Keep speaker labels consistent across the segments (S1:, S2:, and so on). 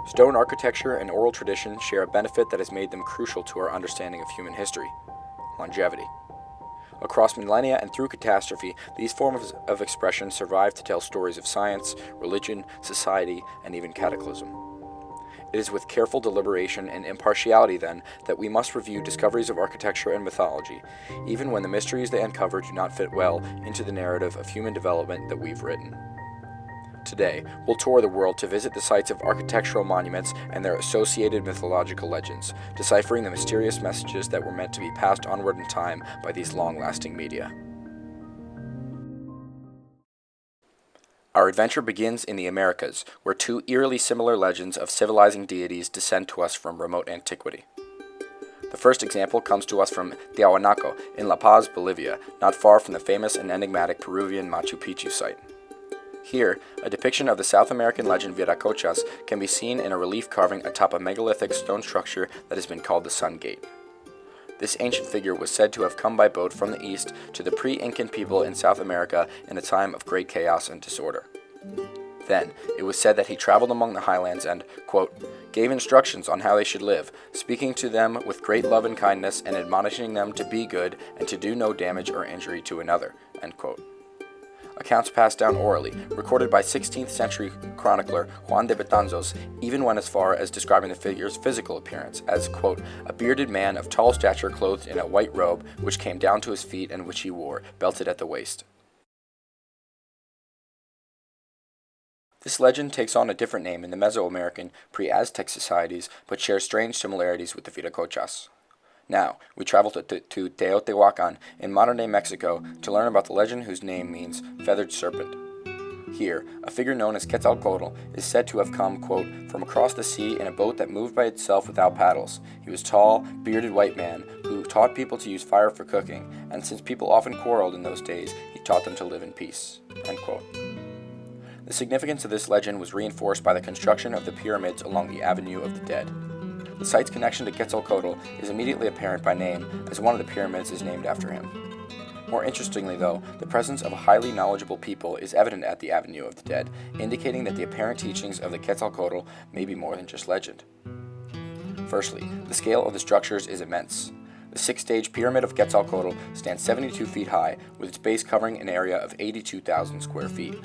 S1: Stone architecture and oral tradition share a benefit that has made them crucial to our understanding of human history: longevity. Across millennia and through catastrophe, these forms of expression survive to tell stories of science, religion, society, and even cataclysm. It is with careful deliberation and impartiality, then, that we must review discoveries of architecture and mythology, even when the mysteries they uncover do not fit well into the narrative of human development that we've written. Today, we'll tour the world to visit the sites of architectural monuments and their associated mythological legends, deciphering the mysterious messages that were meant to be passed onward in time by these long-lasting media. Our adventure begins in the Americas, where two eerily similar legends of civilizing deities descend to us from remote antiquity. The first example comes to us from Tiahuanaco in La Paz, Bolivia, not far from the famous and enigmatic Peruvian Machu Picchu site. Here, a depiction of the South American legend Viracochas can be seen in a relief carving atop a megalithic stone structure that has been called the Sun Gate. This ancient figure was said to have come by boat from the east to the pre-Incan people in South America in a time of great chaos and disorder. Then, it was said that he traveled among the highlands and, quote, gave instructions on how they should live, speaking to them with great love and kindness and admonishing them to be good and to do no damage or injury to another, end quote. Accounts passed down orally, recorded by 16th century chronicler Juan de Betanzos, even went as far as describing the figure's physical appearance as, quote, a bearded man of tall stature clothed in a white robe which came down to his feet and which he wore, belted at the waist. This legend takes on a different name in the Mesoamerican pre-Aztec societies, but shares strange similarities with the Viracochas. Now, we travel to Teotihuacan in modern-day Mexico to learn about the legend whose name means feathered serpent. Here, a figure known as Quetzalcoatl is said to have come, quote, from across the sea in a boat that moved by itself without paddles. He was a tall, bearded white man who taught people to use fire for cooking, and since people often quarreled in those days, he taught them to live in peace, end quote. The significance of this legend was reinforced by the construction of the pyramids along the Avenue of the Dead. The site's connection to Quetzalcoatl is immediately apparent by name, as one of the pyramids is named after him. More interestingly, though, the presence of a highly knowledgeable people is evident at the Avenue of the Dead, indicating that the apparent teachings of the Quetzalcoatl may be more than just legend. Firstly, the scale of the structures is immense. The six-stage Pyramid of Quetzalcoatl stands 72 feet high, with its base covering an area of 82,000 square feet.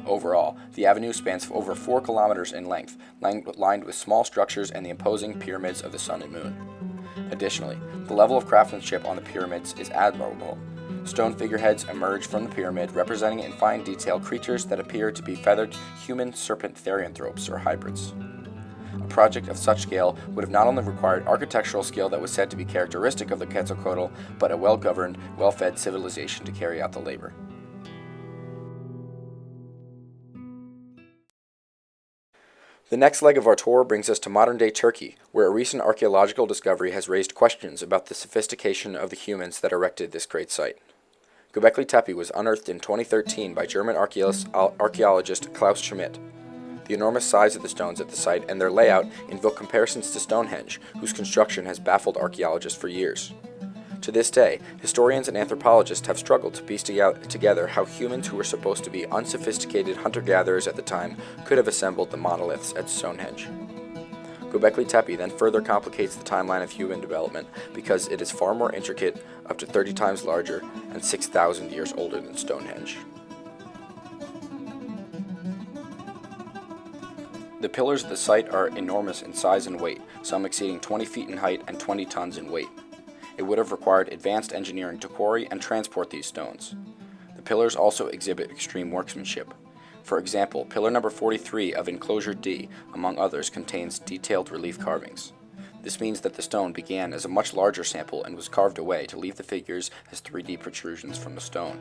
S1: Overall, the avenue spans over 4 kilometers in length, lined with small structures and the imposing pyramids of the sun and moon. Additionally, the level of craftsmanship on the pyramids is admirable. Stone figureheads emerge from the pyramid, representing in fine detail creatures that appear to be feathered human serpent therianthropes or hybrids. A project of such scale would have not only required architectural skill that was said to be characteristic of the Quetzalcoatl, but a well-governed, well-fed civilization to carry out the labor. The next leg of our tour brings us to modern-day Turkey, where a recent archaeological discovery has raised questions about the sophistication of the humans that erected this great site. Göbekli Tepe was unearthed in 2013 by German archaeologist Klaus Schmidt. The enormous size of the stones at the site and their layout invoke comparisons to Stonehenge, whose construction has baffled archaeologists for years. To this day, historians and anthropologists have struggled to piece together how humans who were supposed to be unsophisticated hunter-gatherers at the time could have assembled the monoliths at Stonehenge. Göbekli Tepe then further complicates the timeline of human development because it is far more intricate, up to 30 times larger, and 6,000 years older than Stonehenge. The pillars of the site are enormous in size and weight, some exceeding 20 feet in height and 20 tons in weight. It would have required advanced engineering to quarry and transport these stones. The pillars also exhibit extreme workmanship. For example, pillar number 43 of enclosure D, among others, contains detailed relief carvings. This means that the stone began as a much larger sample and was carved away to leave the figures as 3D protrusions from the stone.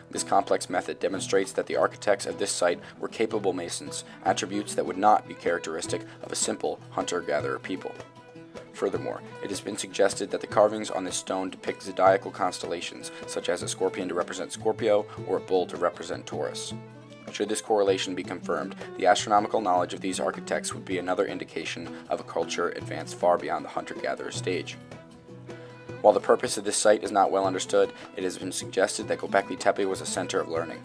S1: This complex method demonstrates that the architects of this site were capable masons, attributes that would not be characteristic of a simple hunter-gatherer people. Furthermore, it has been suggested that the carvings on this stone depict zodiacal constellations, such as a scorpion to represent Scorpio or a bull to represent Taurus. Should this correlation be confirmed, the astronomical knowledge of these architects would be another indication of a culture advanced far beyond the hunter-gatherer stage. While the purpose of this site is not well understood, it has been suggested that Göbekli Tepe was a center of learning.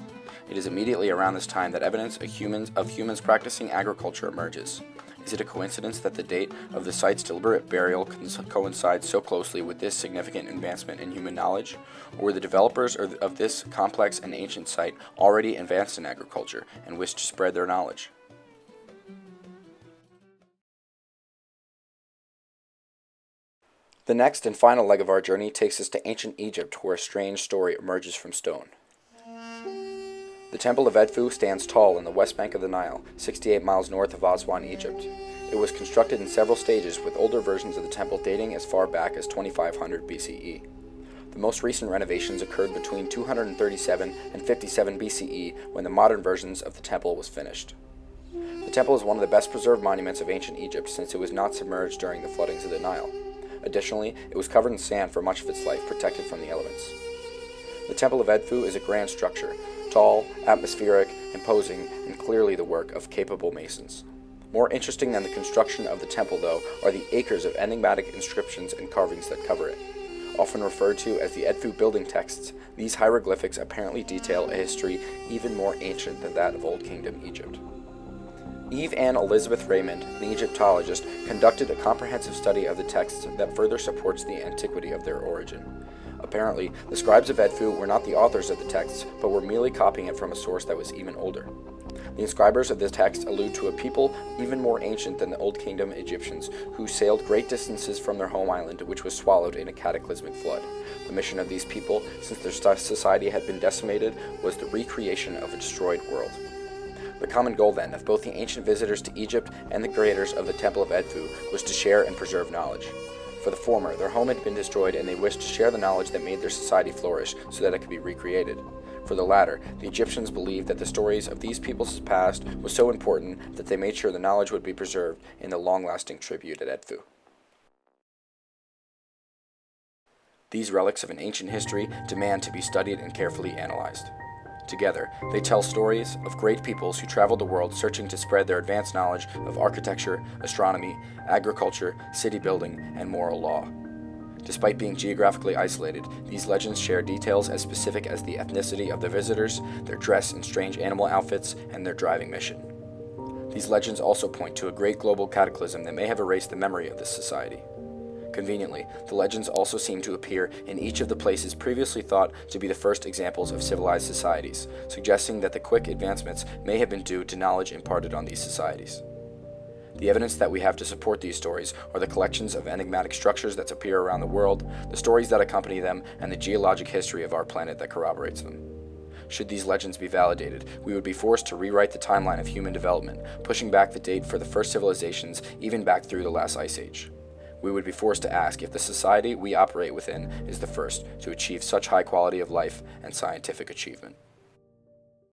S1: It is immediately around this time that evidence of humans practicing agriculture emerges. Is it a coincidence that the date of the site's deliberate burial coincides so closely with this significant advancement in human knowledge? Or were the developers of this complex and ancient site already advanced in agriculture and wished to spread their knowledge? The next and final leg of our journey takes us to ancient Egypt, where a strange story emerges from stone. The Temple of Edfu stands tall on the west bank of the Nile, 68 miles north of Aswan, Egypt. It was constructed in several stages, with older versions of the temple dating as far back as 2500 BCE. The most recent renovations occurred between 237 and 57 BCE, when the modern versions of the temple was finished. The temple is one of the best preserved monuments of ancient Egypt, since it was not submerged during the floodings of the Nile. Additionally, it was covered in sand for much of its life, protected from the elements. The Temple of Edfu is a grand structure, tall, atmospheric, imposing, and clearly the work of capable masons. More interesting than the construction of the temple, though, are the acres of enigmatic inscriptions and carvings that cover it. Often referred to as the Edfu building texts, these hieroglyphics apparently detail a history even more ancient than that of Old Kingdom Egypt. Eve Ann Elizabeth Reymond, an Egyptologist, conducted a comprehensive study of the texts that further supports the antiquity of their origin. Apparently, the scribes of Edfu were not the authors of the texts, but were merely copying it from a source that was even older. The inscribers of this text allude to a people even more ancient than the Old Kingdom Egyptians, who sailed great distances from their home island, which was swallowed in a cataclysmic flood. The mission of these people, since their society had been decimated, was the recreation of a destroyed world. The common goal, then, of both the ancient visitors to Egypt and the creators of the Temple of Edfu was to share and preserve knowledge. For the former, their home had been destroyed and they wished to share the knowledge that made their society flourish so that it could be recreated. For the latter, the Egyptians believed that the stories of these people's past was so important that they made sure the knowledge would be preserved in the long-lasting tribute at Edfu. These relics of an ancient history demand to be studied and carefully analyzed. Together, they tell stories of great peoples who traveled the world searching to spread their advanced knowledge of architecture, astronomy, agriculture, city building, and moral law. Despite being geographically isolated, these legends share details as specific as the ethnicity of the visitors, their dress in strange animal outfits, and their driving mission. These legends also point to a great global cataclysm that may have erased the memory of this society. Conveniently, the legends also seem to appear in each of the places previously thought to be the first examples of civilized societies, suggesting that the quick advancements may have been due to knowledge imparted on these societies. The evidence that we have to support these stories are the collections of enigmatic structures that appear around the world, the stories that accompany them, and the geologic history of our planet that corroborates them. Should these legends be validated, we would be forced to rewrite the timeline of human development, pushing back the date for the first civilizations even back through the last ice age. We would be forced to ask if the society we operate within is the first to achieve such high quality of life and scientific achievement.